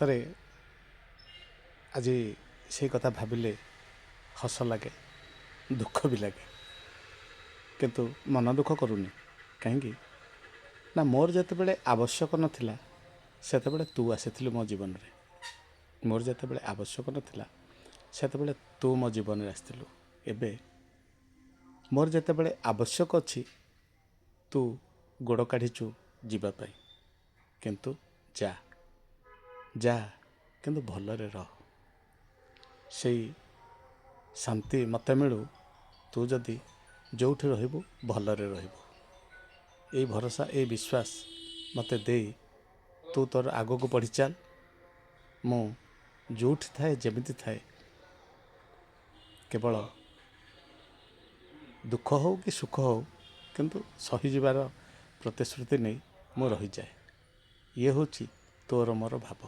ସତରେ ଆଜି ସେଇ କଥା ଭାବିଲେ ହସ ଲାଗେ, ଦୁଃଖ ବି ଲାଗେ। କିନ୍ତୁ ମନ ଦୁଃଖ କରୁନି। କାହିଁକି ନା ମୋର ଯେତେବେଳେ ଆବଶ୍ୟକ ନଥିଲା ସେତେବେଳେ ତୁ ଆସିଥିଲୁ ମୋ ଜୀବନରେ। ମୋର ଯେତେବେଳେ ଆବଶ୍ୟକ ନଥିଲା ସେତେବେଳେ ତୁ ମୋ ଜୀବନରେ ଆସିଥିଲୁ। ଏବେ ମୋର ଯେତେବେଳେ ଆବଶ୍ୟକ ଅଛି ତୁ ଗୋଡ଼ କାଢ଼ିଛୁ ଯିବା ପାଇଁ। କିନ୍ତୁ ଯା କିନ୍ତୁ ଭଲରେ ରହ। ସେଇ ଶାନ୍ତି ମୋତେ ମିଳୁ ତୁ ଯଦି ଯେଉଁଠି ରହିବୁ ଭଲରେ ରହିବୁ। ଏଇ ଭରସା, ଏଇ ବିଶ୍ୱାସ ମୋତେ ଦେଇ ତୁ ତୋର ଆଗକୁ ବଢ଼ି ଚାଲ। ମୁଁ ଯେଉଁଠି ଥାଏ, ଯେମିତି ଥାଏ, କେବଳ ଦୁଃଖ ହେଉ କି ସୁଖ ହେଉ କିନ୍ତୁ ସହିଯିବାର ପ୍ରତିଶ୍ରୁତି ନେଇ ମୁଁ ରହିଯାଏ। ଇଏ ହେଉଛି ତୋର ମୋର ଭାବ।